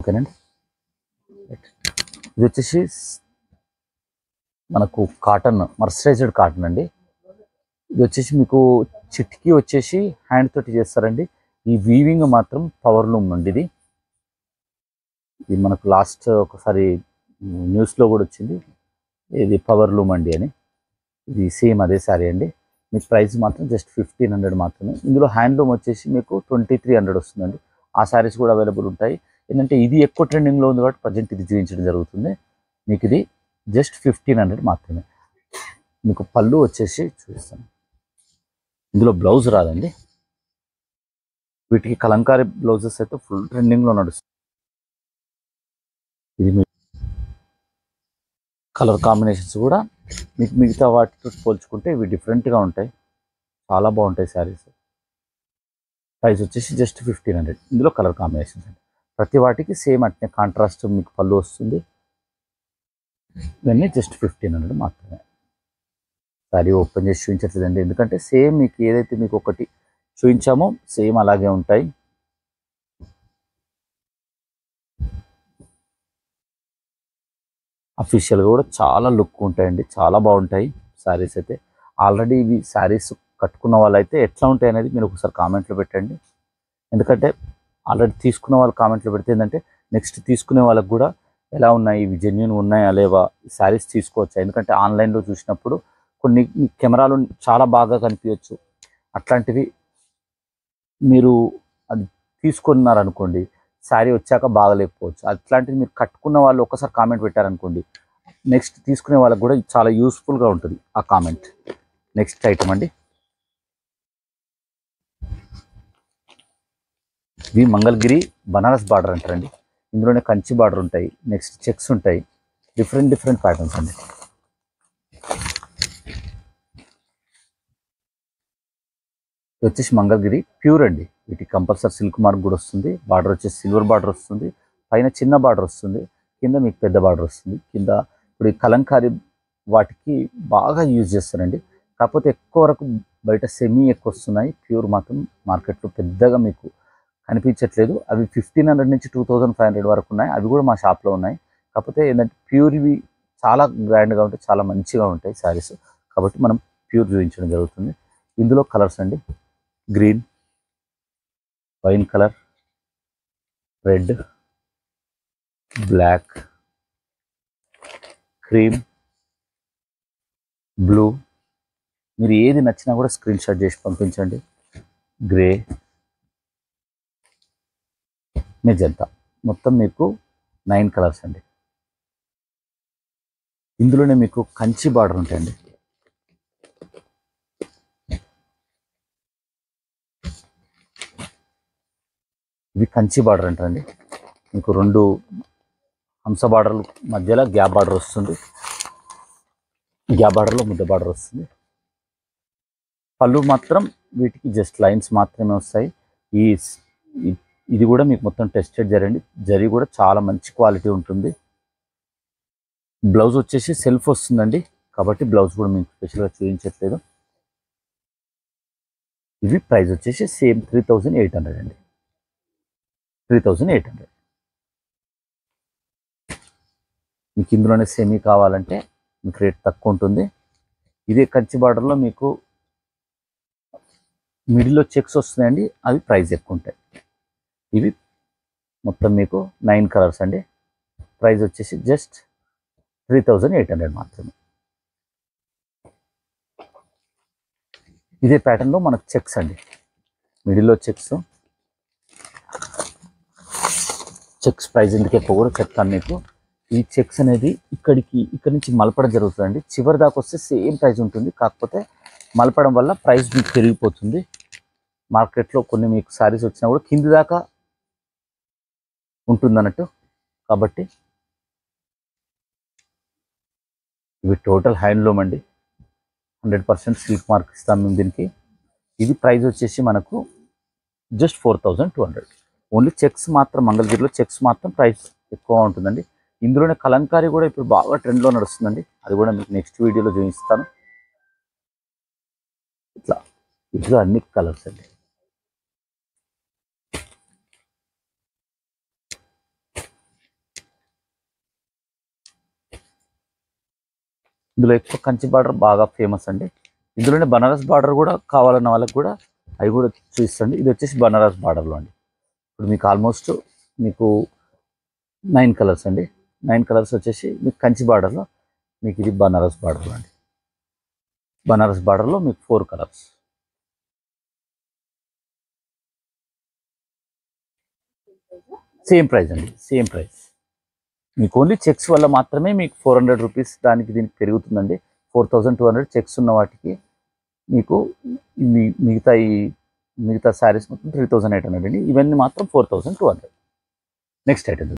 ఓకేనండి. ఇది వచ్చేసి మనకు కాటన్, మర్సరైజ్డ్ కాటన్ అండి. ఇది వచ్చేసి మీకు చిట్కీ వచ్చేసి హ్యాండ్ తోటి చేస్తారండి. ఈ వీవింగ్ మాత్రం పవర్ లూమ్ అండి. ఇది మనకు లాస్ట్ ఒకసారి న్యూస్లో కూడా వచ్చింది, ఇది పవర్ లూమ్ అండి అని. ఇది సేమ్ అదే శారీ అండి. మీకు ప్రైస్ మాత్రం జస్ట్ 1500 మాత్రమే. ఇందులో హ్యాండ్లూమ్ వచ్చేసి మీకు 2300 వస్తుందండి. ఆ శారీస్ కూడా అవైలబుల్ ఉంటాయి. ఏంటంటే ఇది ఎక్కువ ట్రెండింగ్లో ఉంది కాబట్టి ప్రజెంట్ ఇది చూపించడం జరుగుతుంది. మీకు ఇది జస్ట్ 1500 మాత్రమే. మీకు పళ్ళు వచ్చేసి చూపిస్తాను. ఇందులో బ్లౌజ్ రాదండి. వీటికి కలంకారీ బ్లౌజెస్ అయితే ఫుల్ ట్రెండింగ్లో నడుస్తుంది. ఇది మీ కలర్ కాంబినేషన్స్ కూడా మీకు మిగతా వాటితో పోల్చుకుంటే ఇవి డిఫరెంట్గా ఉంటాయి, చాలా బాగుంటాయి శారీస్. ప్రైస్ వచ్చేసి జస్ట్ 1500. ఇందులో కలర్ కాంబినేషన్స్ అండి. ప్రతి వాటికి సేమ్ అట్నే కాంట్రాస్ట్ మీకు పళ్ళు వస్తుంది. ఇవన్నీ జస్ట్ 1500 మాత్రమే. శారీ ఓపెన్ చేసి చూపించట్లేదండి, ఎందుకంటే సేమ్ మీకు ఏదైతే మీకు ఒకటి చూపించామో సేమ్ అలాగే ఉంటాయి. అఫీషియల్గా కూడా చాలా లుక్ ఉంటాయండి, చాలా బాగుంటాయి శారీస్ అయితే. ఆల్రెడీ ఇవి శారీస్ కట్టుకున్న వాళ్ళైతే ఎట్లా ఉంటాయి అనేది మీరు ఒకసారి కామెంట్లో పెట్టండి. ఎందుకంటే ఆల్రెడీ తీసుకున్న వాళ్ళు కామెంట్లో పెడితే ఏంటంటే నెక్స్ట్ తీసుకునే వాళ్ళకి కూడా ఎలా ఉన్నాయి, ఇవి జెన్యూన్ ఉన్నాయా లేవా, శారీస్ తీసుకోవచ్చా. ఎందుకంటే ఆన్లైన్లో చూసినప్పుడు కొన్ని కెమెరాలు చాలా బాగా కనిపించవచ్చు, అట్లాంటివి మీరు అది తీసుకున్నారనుకోండి శారీ వచ్చాక బాగలేకపోవచ్చు. అట్లాంటిది మీరు కట్టుకున్న వాళ్ళు ఒకసారి కామెంట్ పెట్టారనుకోండి, నెక్స్ట్ తీసుకునే వాళ్ళకి కూడా చాలా యూస్ఫుల్గా ఉంటుంది ఆ కామెంట్. నెక్స్ట్ ఐటమ్ అండి, ఇవి మంగళగిరి బనారస్ బార్డర్ అంటారండి. ఇందులోనే కంచి బార్డర్ ఉంటాయి, నెక్స్ట్ చెక్స్ ఉంటాయి, డిఫరెంట్ ప్యాటర్న్స్ అండి. ఇది వచ్చేసి మంగళగిరి ప్యూర్ అండి. వీటికి కంపల్సరీ సిల్క్ మార్క్ కూడా వస్తుంది. బార్డర్ వచ్చేసి సిల్వర్ బార్డర్ వస్తుంది, పైన చిన్న బార్డర్ వస్తుంది, కింద మీకు పెద్ద బార్డర్ వస్తుంది. కింద ఇప్పుడు ఈ కలంకారీ వాటికి బాగా యూజ్ చేస్తారండి. కాకపోతే ఎక్కువ వరకు బయట సెమీ ఎక్కువ వస్తున్నాయి, ప్యూర్ మాత్రం మార్కెట్లో పెద్దగా మీకు కనిపించట్లేదు. అవి 1500 నుంచి 2500 వరకు ఉన్నాయి. అవి కూడా మా షాప్లో ఉన్నాయి. కాకపోతే ఏంటంటే ప్యూర్ ఇవి చాలా గ్రాండ్గా ఉంటాయి, చాలా మంచిగా ఉంటాయి శారీస్, కాబట్టి మనం ప్యూర్ చూపించడం జరుగుతుంది. ఇందులో కలర్స్ అండి, green, wine colour, red, black, cream, blue, మీరు ఏది నచ్చినా కూడా స్క్రీన్ షాట్ చేసి పంపించండి. గ్రే, మెజంతా, మొత్తం మీకు 9 కలర్స్ అండి. ఇందులోనే మీకు కంచి బార్డర్ ఉంటాయండి. ఇవి కంచి బార్డర్ అంటారండి. మీకు 2 హంస బార్డర్లు మధ్యలో గ్యాప్ బార్డర్ వస్తుంది, గ్యాప్ బార్డర్లో ముద్ద బార్డర్ వస్తుంది. పళ్ళు మాత్రం వీటికి జస్ట్ లైన్స్ మాత్రమే వస్తాయి. ఇది కూడా మీకు మొత్తం టెస్టెడ్ జరీ కూడా చాలా మంచి క్వాలిటీ ఉంటుంది. బ్లౌజ్ వచ్చేసి సెల్ఫ్ వస్తుందండి, కాబట్టి బ్లౌజ్ కూడా మీకు స్పెషల్గా చూపించట్లేదు. ఇవి ప్రైస్ వచ్చేసి సేమ్ 3800 అండి, 3800. మీకు ఇందులోనే సెమీ కావాలంటే మీకు రేట్ తక్కువ ఉంటుంది. ఇదే కంచి బార్డర్లో మీకు మిడిల్లో చెక్స్ వస్తున్నాయండి, అవి ప్రైస్ ఎక్కువ ఉంటాయి. ఇవి మొత్తం మీకు 9 కలర్స్ అండి. ప్రైస్ వచ్చేసి జస్ట్ 3800 మాత్రమే. ఇదే ప్యాటర్న్లో మనకు చెక్స్ అండి, మిడిల్లో చెక్స్ ప్రైస్ ఎందుకు ఎక్కువ కూడా చెప్తాను మీకు. ఈ చెక్స్ అనేది ఇక్కడి నుంచి మలపడం జరుగుతుందండి. చివరి దాకా వస్తే సేమ్ ప్రైస్ ఉంటుంది, కాకపోతే మలపడం వల్ల ప్రైస్ మీకు పెరిగిపోతుంది. మార్కెట్లో కొన్ని మీకు శారీస్ వచ్చినా కూడా కింది దాకా ఉంటుంది అన్నట్టు. కాబట్టి ఇవి టోటల్ హ్యాండ్లూమ్ అండి, 100% సిల్క్ మార్క్ ఇస్తాం మేము దీనికి. ఇది ప్రైస్ వచ్చేసి మనకు జస్ట్ 4200. ఓన్లీ చెక్స్ మాత్రం, మంగళగిరిలో చెక్స్ మాత్రం ప్రైస్ ఎక్కువ ఉంటుందండి. ఇందులోనే కలంకారీ కూడా ఇప్పుడు బాగా ట్రెండ్లో నడుస్తుందండి, అది కూడా మీకు నెక్స్ట్ వీడియోలో చూపిస్తాను. ఇట్లా అన్ని కలర్స్ అండి. ఇందులో ఎక్కువ కంచి బార్డర్ బాగా ఫేమస్ అండి. ఇందులోనే బనారస్ బార్డర్ కూడా కావాలన్న వాళ్ళకి కూడా అవి కూడా చూపిస్తండి. ఇది వచ్చేసి బనారస్ బార్డర్లో అండి. ఇప్పుడు మీకు ఆల్మోస్ట్ మీకు 9 కలర్స్ అండి. 9 కలర్స్ వచ్చేసి మీకు కంచి బార్డర్లో, మీకు ఇది బనారస్ బార్డర్లో అండి. బనారస్ బార్డర్లో మీకు 4 కలర్స్. సేమ్ ప్రైస్ అండి, సేమ్ ప్రైస్. మీకు ఓన్లీ చెక్స్ వల్ల మాత్రమే మీకు 400 రూపీస్ దానికి దీనికి పెరుగుతుందండి. 4200 చెక్స్ ఉన్న వాటికి మీకు మిగతా మిగతా శారీస్ మొత్తం 3800 అండి. ఇవన్నీ మాత్రం 4200. Next item.